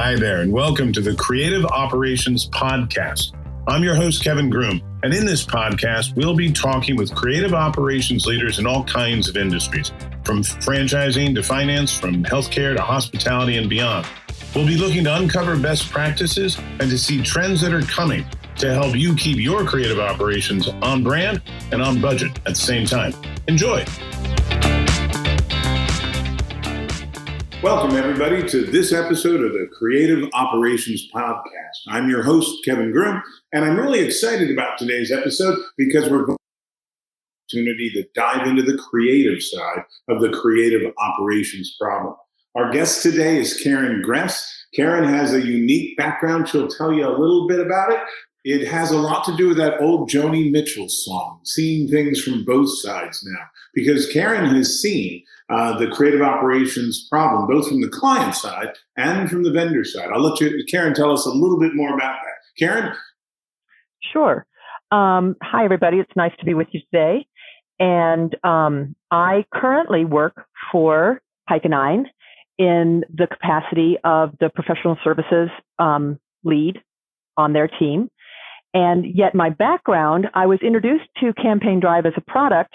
Hi there, and welcome to the Creative Operations Podcast. I'm your host, Kevin Groom, and in this podcast, we'll be talking with creative operations leaders in all kinds of industries, from franchising to finance, from healthcare to hospitality and beyond. We'll be looking to uncover best practices and to see trends that are coming to help you keep your creative operations on brand and on budget at the same time. Enjoy. Welcome, everybody, to this episode of the Creative Operations Podcast. I'm your host, Kevin Groom, and I'm really excited about today's episode because we're going to have an opportunity to dive into the creative side of the creative operations problem. Our guest today is Karen Gress. Karen has a unique background. She'll tell you a little bit about it. It has a lot to do with that old Joni Mitchell song, seeing things from both sides now, because Karen has seen the creative operations problem, both from the client side and from the vendor side. I'll let Karen tell us a little bit more about that. Karen? Sure. Hi, everybody. It's nice to be with you today. And I currently work for Pike & Nine in the capacity of the professional services lead on their team. And yet my background, I was introduced to Campaign Drive as a product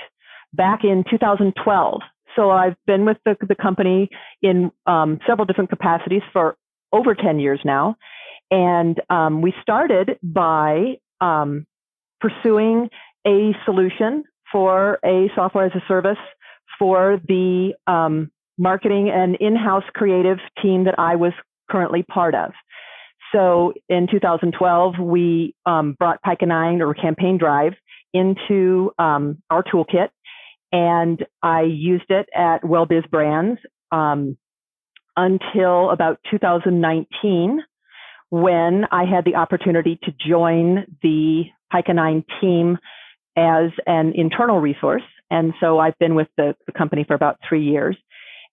back in 2012. So I've been with the company in several different capacities for over 10 years now. And we started by pursuing a solution for a software as a service for the marketing and in-house creative team that I was currently part of. So in 2012, we brought Pike & Nine or Campaign Drive into our toolkit, and I used it at WellBiz Brands until about 2019, when I had the opportunity to join the Pike & Nine team as an internal resource. And so I've been with the company for about 3 years.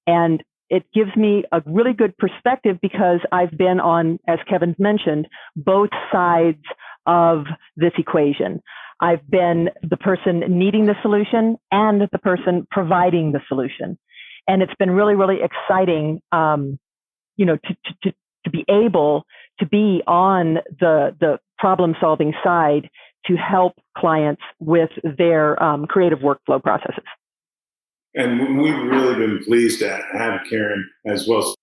And it gives me a really good perspective because I've been on, as Kevin mentioned, both sides of this equation. I've been the person needing the solution and the person providing the solution. And it's been really, really exciting, to be able to be on the problem-solving side to help clients with their creative workflow processes. And we've really been pleased to have Karen as well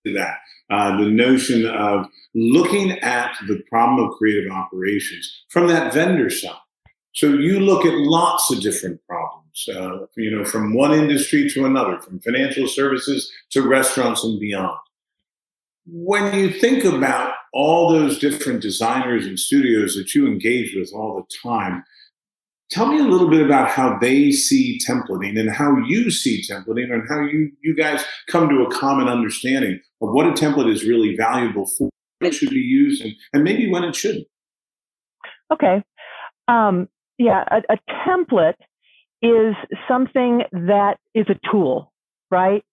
to that. The notion of looking at the problem of creative operations from that vendor side. So you look at lots of different problems, from one industry to another, from financial services to restaurants and beyond. When you think about all those different designers and studios that you engage with all the time, tell me a little bit about how they see templating and how you see templating and how you guys come to a common understanding of what a template is really valuable for, when it should be used, and maybe when it shouldn't. Okay. A template is something that is a tool, right?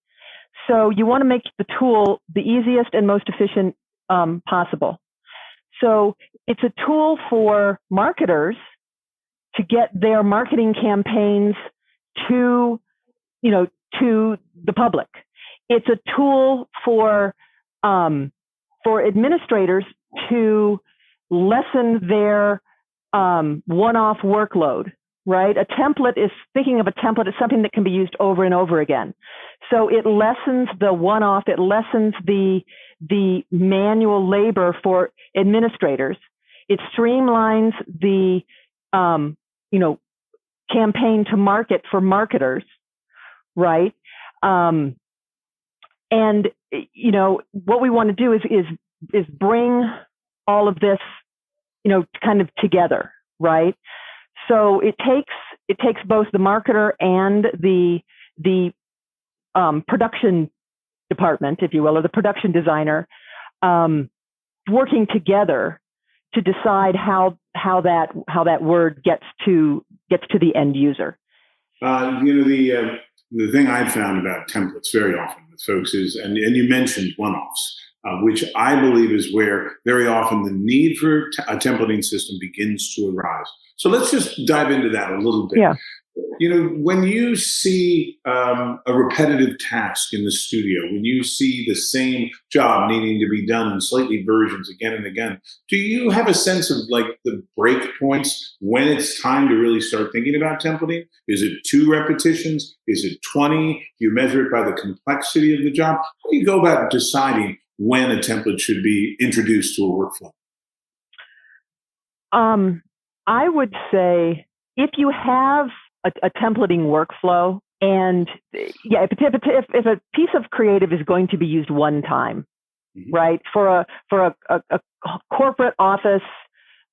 So you want to make the tool the easiest and most efficient possible. So it's a tool for marketers to get their marketing campaigns to the public. It's a tool for administrators to lessen their one-off workload, right? A template is, thinking of a template as something that can be used over and over again. So it lessens the one-off, it lessens the manual labor for administrators. It streamlines the campaign to market for marketers, right? And what we want to do is bring all of this, kind of together, right? So it takes both the marketer and the production department, if you will, or the production designer, working together to decide how that word gets to the end user. The thing I've found about templates very often with folks is, and you mentioned one-offs, which I believe is where very often the need for a templating system begins to arise. So let's just dive into that a little bit. Yeah. When you see a repetitive task in the studio, when you see the same job needing to be done in slightly versions again and again, do you have a sense of like the break points when it's time to really start thinking about templating? Is it 2 repetitions? Is it 20? Do you measure it by the complexity of the job? How do you go about deciding when a template should be introduced to a workflow? I would say if you have a templating workflow, and yeah, if a piece of creative is going to be used one time, right, for a corporate office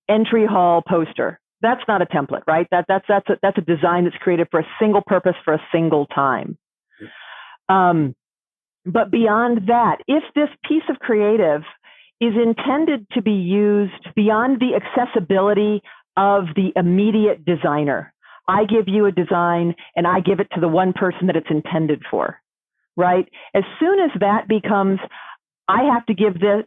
entry hall poster, that's not a template, right? That's a design that's created for a single purpose for a single time. But beyond that, if this piece of creative is intended to be used beyond the accessibility of the immediate designer, I give you a design and I give it to the one person that it's intended for, right? As soon as that becomes, I have to give this,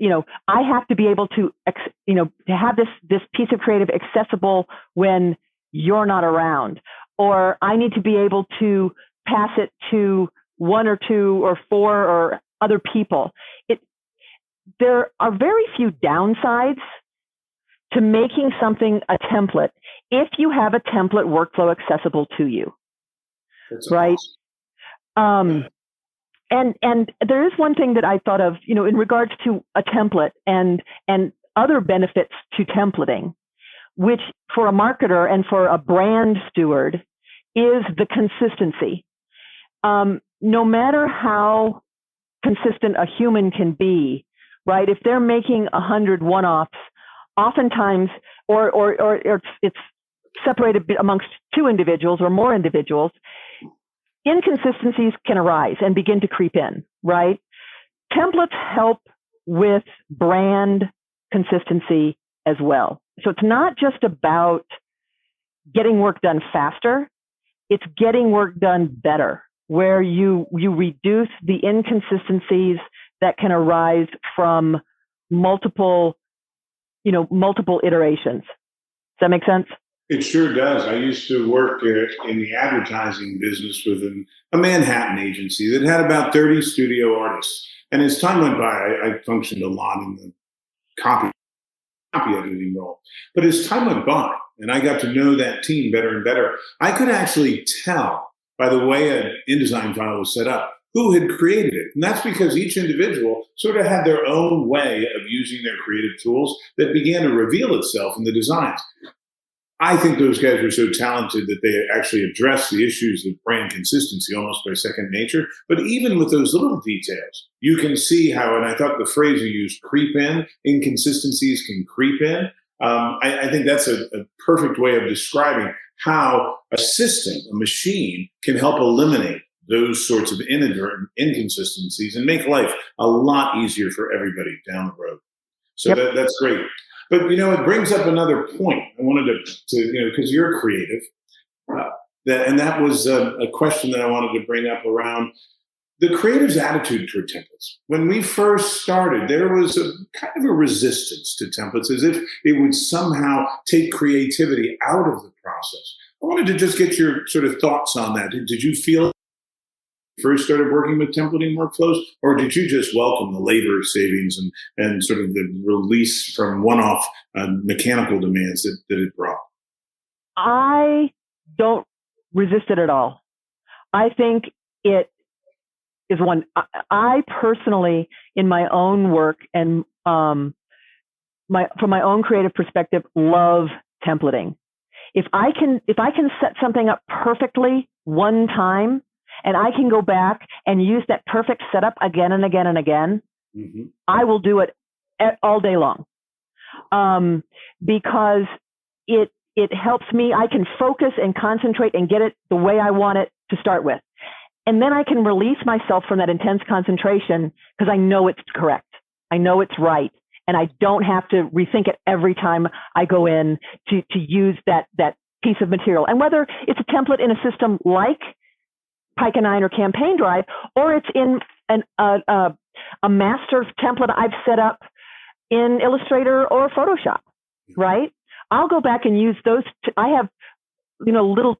I have to be able to, to have this piece of creative accessible when you're not around, or I need to be able to pass it to 1 or 2 or 4 or other people. There are very few downsides to making something a template if you have a template workflow accessible to you. That's right? Awesome. And there is one thing that I thought of, in regards to a template and other benefits to templating, which for a marketer and for a brand steward is the consistency. No matter how consistent a human can be, right? If they're making 100 one-offs, oftentimes, or it's separated amongst 2 individuals or more individuals, inconsistencies can arise and begin to creep in, right? Templates help with brand consistency as well. So it's not just about getting work done faster, it's getting work done better, where you reduce the inconsistencies that can arise from multiple iterations. Does that make sense? It sure does. I used to work in the advertising business with a Manhattan agency that had about 30 studio artists. And as time went by, I functioned a lot in the copy editing role. But as time went by, and I got to know that team better and better, I could actually tell by the way an InDesign file was set up who had created it. And that's because each individual sort of had their own way of using their creative tools that began to reveal itself in the designs. I think those guys were so talented that they actually addressed the issues of brand consistency almost by second nature. But even with those little details, you can see how, and I thought the phrase you used, creep in, inconsistencies can creep in. I think that's a perfect way of describing how a system, a machine, can help eliminate those sorts of inadvertent inconsistencies and make life a lot easier for everybody down the road. So that's great. But, it brings up another point. I wanted to because you're creative, that was a question that I wanted to bring up around the creative's attitude toward templates. When we first started, there was a kind of a resistance to templates, as if it would somehow take creativity out of the process. I wanted to just get your sort of thoughts on that. Did you feel first started working with templating workflows, or did you just welcome the labor savings and sort of the release from one-off mechanical demands that it brought? I don't resist it at all. I think it is one. I personally, in my own work and from my own creative perspective, love templating. If I can set something up perfectly one time, and I can go back and use that perfect setup again and again and again, I will do it all day long, because it helps me. I can focus and concentrate and get it the way I want it to start with. And then I can release myself from that intense concentration because I know it's correct. I know it's right. And I don't have to rethink it every time I go in to use that piece of material. And whether it's a template in a system like Pike&Nine or Campaign Drive, or it's in a master template I've set up in Illustrator or Photoshop, right? I'll go back and use those. I have, little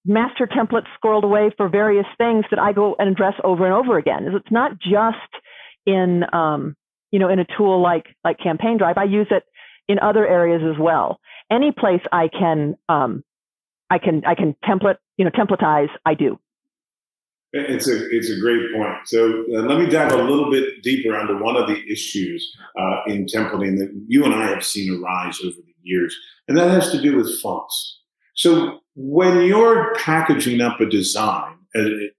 master templates squirreled away for various things that I go and address over and over again. It's not just in, in a tool like Campaign Drive. I use it in other areas as well. Any place I can templatize, I do. It's a great point. So let me dive a little bit deeper onto one of the issues in templating that you and I have seen arise over the years, and that has to do with fonts. So when you're packaging up a design, a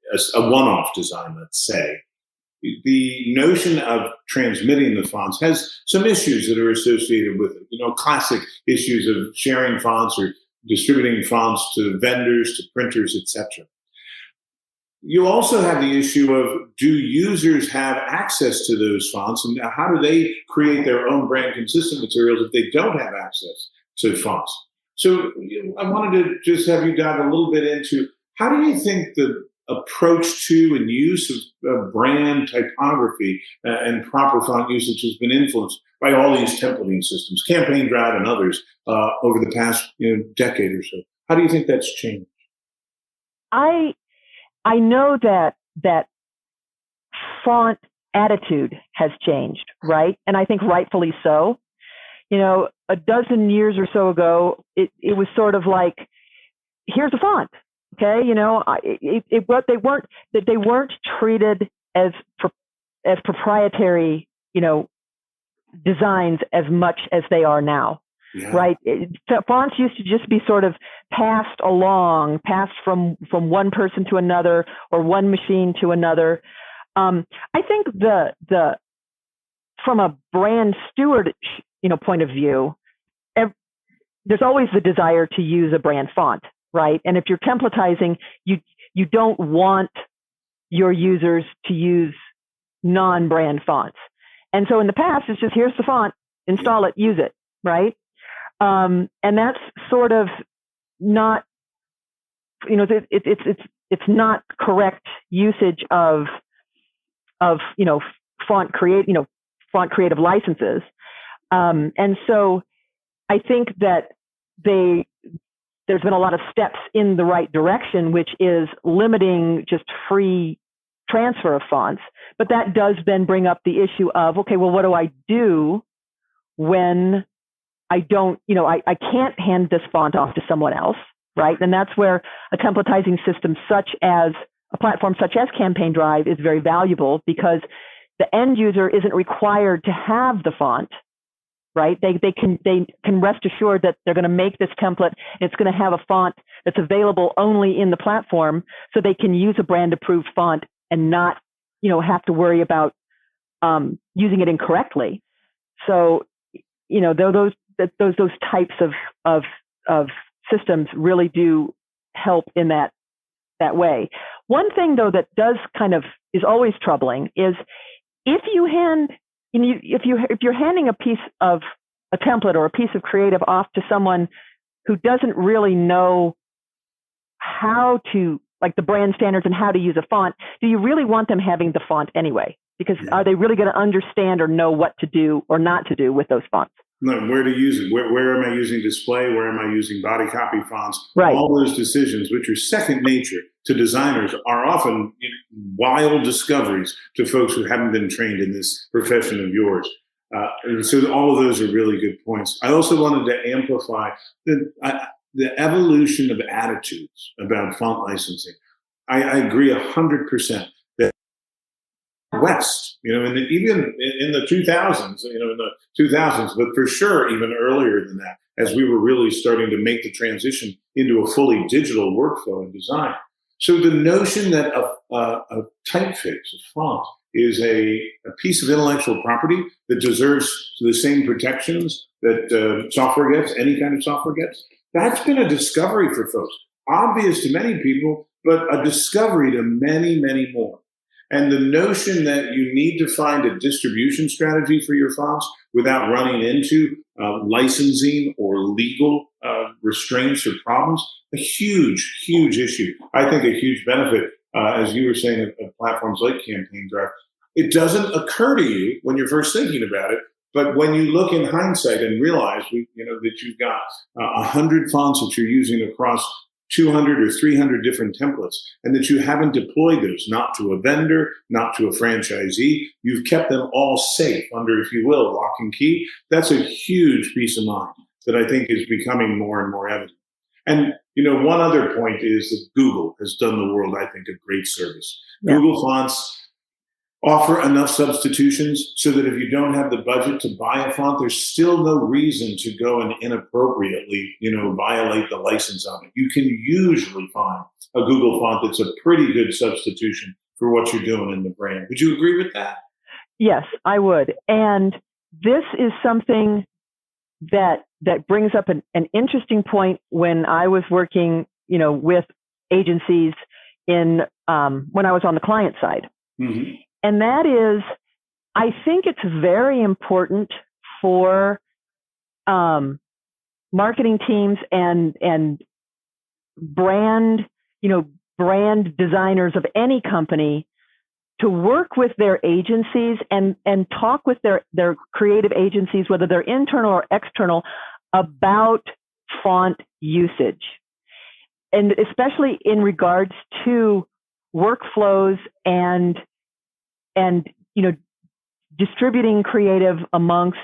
one-off design, let's say, the notion of transmitting the fonts has some issues that are associated with it. Classic issues of sharing fonts or distributing fonts to vendors, to printers, etc. You also have the issue of, do users have access to those fonts, and how do they create their own brand consistent materials if they don't have access to fonts? So I wanted to just have you dive a little bit into, how do you think the approach to and use of brand typography and proper font usage has been influenced by all these templating systems, Campaign Drive and others, over the past decade or so? How do you think that's changed? I know that font attitude has changed, right? And I think rightfully so. A dozen years or so ago, it was sort of like, here's a font, okay? They weren't treated as proprietary, designs as much as they are now. Yeah. Right. Fonts used to just be sort of passed from one person to another or one machine to another. I think from a brand steward, point of view, there's always the desire to use a brand font, right? And if you're templatizing, you don't want your users to use non-brand fonts. And so in the past, it's just, here's the font, install it, use it, right? And that's sort of not, it's not correct usage of font creative licenses. And so I think that there's been a lot of steps in the right direction, which is limiting just free transfer of fonts. But that does then bring up the issue of, okay, well, what do I do when I don't, I can't hand this font off to someone else, right? And that's where a templatizing system such as a platform such as Campaign Drive is very valuable, because the end user isn't required to have the font, right? They can rest assured that they're going to make this template and it's going to have a font that's available only in the platform, so they can use a brand approved font and not, have to worry about using it incorrectly. So, those types of systems really do help in that way. One thing though that does kind of is always troubling is if you're handing a piece of a template or a piece of creative off to someone who doesn't really know how to, like, the brand standards and how to use a font, do you really want them having the font anyway? Because are they really going to understand or know what to do or not to do with those fonts? Where to use it? Where am I using display? Where am I using body copy fonts? Right. All those decisions, which are second nature to designers, are often wild discoveries to folks who haven't been trained in this profession of yours. And so all of those are really good points. I also wanted to amplify the evolution of attitudes about font licensing. I agree 100% that West, even in the 2000s, but for sure even earlier than that, as we were really starting to make the transition into a fully digital workflow and design. So the notion that a typeface, a font, is a piece of intellectual property that deserves the same protections that software gets, any kind of software gets, that's been a discovery for folks. Obvious to many people, but a discovery to many, many more. And the notion that you need to find a distribution strategy for your fonts without running into licensing or legal restraints or problems, a huge, huge issue. I think a huge benefit, as you were saying, of platforms like Campaign Drive. It doesn't occur to you when you're first thinking about it, but when you look in hindsight and realize that you've got 100 fonts that you're using across 200 or 300 different templates, and that you haven't deployed those, not to a vendor, not to a franchisee. You've kept them all safe under, if you will, lock and key. That's a huge peace of mind that I think is becoming more and more evident. And, one other point is that Google has done the world, I think, a great service. Yeah. Google fonts offer enough substitutions so that if you don't have the budget to buy a font, there's still no reason to go and inappropriately, violate the license on it. You can usually find a Google font that's a pretty good substitution for what you're doing in the brand. Would you agree with that? Yes, I would. And this is something that brings up an interesting point when I was working, with agencies when I was on the client side. Mm-hmm. And that is, I think it's very important for marketing teams and brand designers of any company to work with their agencies and talk with their creative agencies, whether they're internal or external, about font usage. And especially in regards to workflows and distributing creative amongst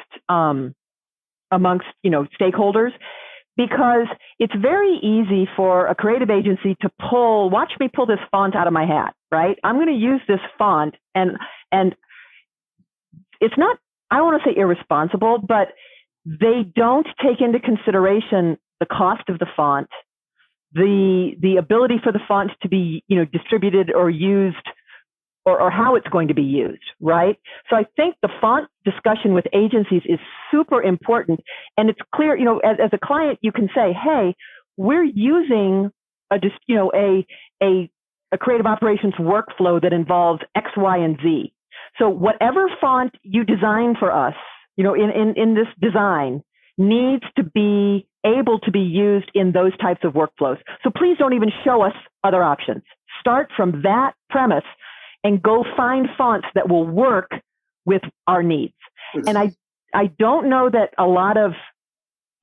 stakeholders, because it's very easy for a creative agency to watch me pull this font out of my hat, right? I'm going to use this font, and it's not, I don't want to say irresponsible, but they don't take into consideration the cost of the font, the ability for the font to be, distributed or used, or how it's going to be used, right? So I think the font discussion with agencies is super important. And it's clear, as a client, you can say, hey, we're using a creative operations workflow that involves X, Y, and Z. So whatever font you design for us, in this design needs to be able to be used in those types of workflows. So please don't even show us other options. Start from that premise and go find fonts that will work with our needs. And I don't know that a lot of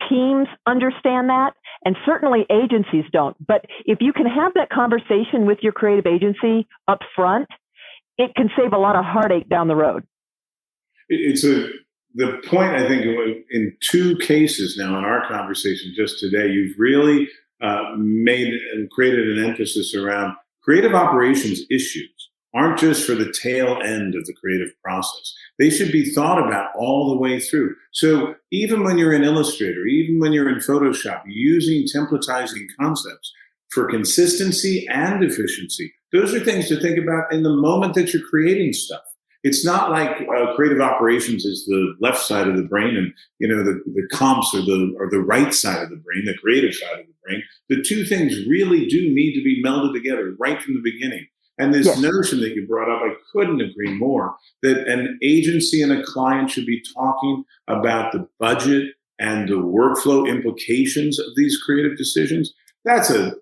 teams understand that, and certainly agencies don't. But if you can have that conversation with your creative agency up front, it can save a lot of heartache down the road. The point, I think, in two cases now in our conversation just today, you've really made and created an emphasis around creative operations issues aren't just for the tail end of the creative process. They should be thought about all the way through. So even when you're in Illustrator, even when you're in Photoshop, using templatizing concepts for consistency and efficiency, those are things to think about in the moment that you're creating stuff. It's not like creative operations is the left side of the brain and the comps are the right side of the brain, the creative side of the brain. The two things really do need to be melded together right from the beginning. And this notion that you brought up, I couldn't agree more, that an agency and a client should be talking about the budget and the workflow implications of these creative decisions. That's a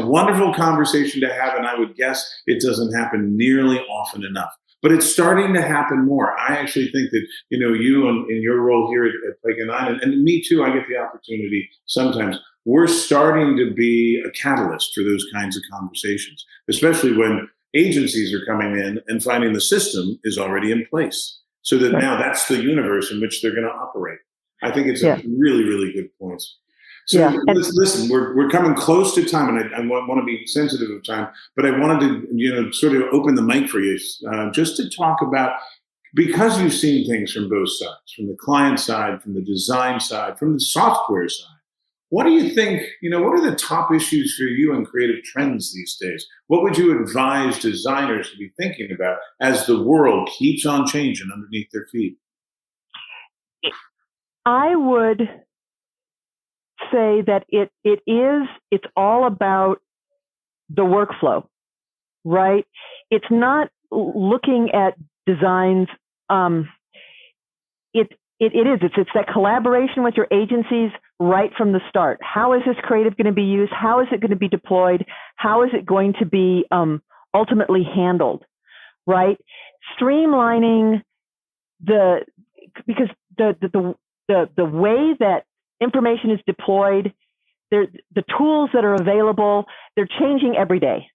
wonderful conversation to have, and I would guess it doesn't happen nearly often enough. But it's starting to happen more. I actually think that, you in your role here at Pike & Nine, and me too, I get the opportunity sometimes, we're starting to be a catalyst for those kinds of conversations, especially when agencies are coming in and finding the system is already in place. So that now that's the universe in which they're going to operate. I think it's a really, really good point. So listen, we're coming close to time, and I want to be sensitive of time, but I wanted to, sort of open the mic for you just to talk about, because you've seen things from both sides, from the client side, from the design side, from the software side. What do you think, what are the top issues for you in creative trends these days? What would you advise designers to be thinking about as the world keeps on changing underneath their feet? I would say that it's all about the workflow, right? It's not looking at designs. It's that collaboration with your agencies right from the start. How is this creative going to be used? How is it going to be deployed? How is it going to be ultimately handled, right? Streamlining because the way that information is deployed the tools that are available, they're changing every day,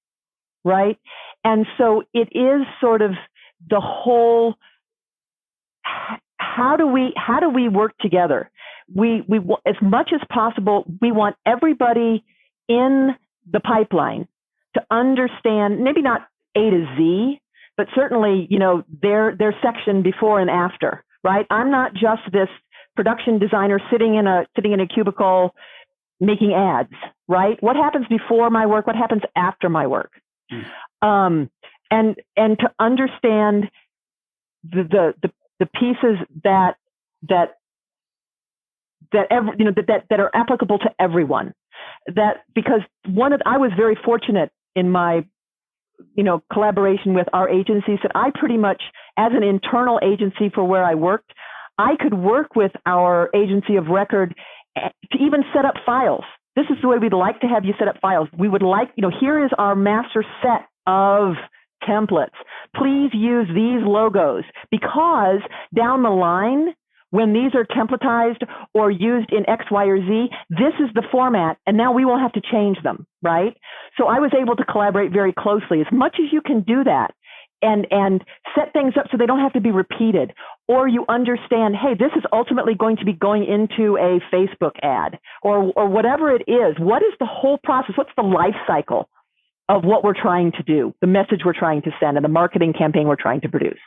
right? And so it is sort of the whole, how do we work together? We as much as possible, we want everybody in the pipeline to understand, maybe not A to Z, but certainly, their section before and after, right? I'm not just this production designer sitting in a cubicle making ads, right? What happens before my work? What happens after my work? And to understand the pieces that are applicable to everyone. That because I was very fortunate in my collaboration with our agencies that I pretty much, as an internal agency for where I worked, I could work with our agency of record to even set up files. This is the way we'd like to have you set up files. We would like, here is our master set of templates. Please use these logos, because down the line, when these are templatized or used in X, Y, or Z, this is the format, and now we won't have to change them, right? So I was able to collaborate very closely. As much as you can do that and set things up so they don't have to be repeated, or you understand, hey, this is ultimately going to be going into a Facebook ad or whatever it is. What is the whole process? What's the life cycle of what we're trying to do, the message we're trying to send, and the marketing campaign we're trying to produce?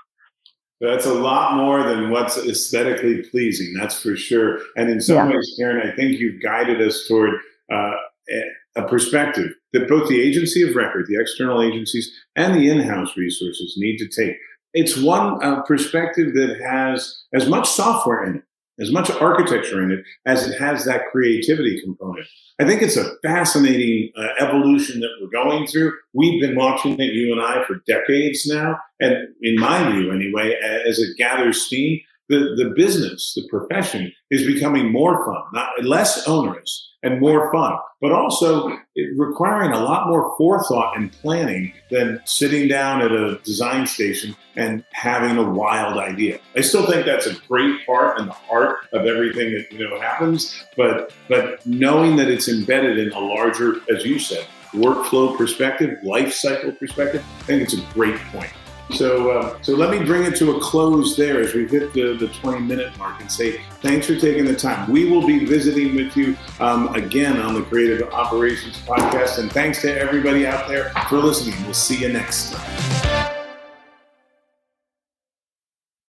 That's a lot more than what's aesthetically pleasing, that's for sure. And in some ways, Karen, I think you've guided us toward a perspective that both the agency of record, the external agencies, and the in-house resources need to take. It's one perspective that has as much software in it, as much architecture in it, as it has that creativity component. I think it's a fascinating evolution that we're going through. We've been watching it, you and I, for decades now. And in my view, anyway, as it gathers steam, the business, the profession is becoming more fun, not less onerous and more fun, but also requiring a lot more forethought and planning than sitting down at a design station and having a wild idea. I still think that's a great part and the heart of everything that happens, but knowing that it's embedded in a larger, as you said, workflow perspective, life cycle perspective, I think it's a great point. So let me bring it to a close there as we hit the 20-minute mark and say thanks for taking the time. We will be visiting with you again on the Creative Operations Podcast. And thanks to everybody out there for listening. We'll see you next time.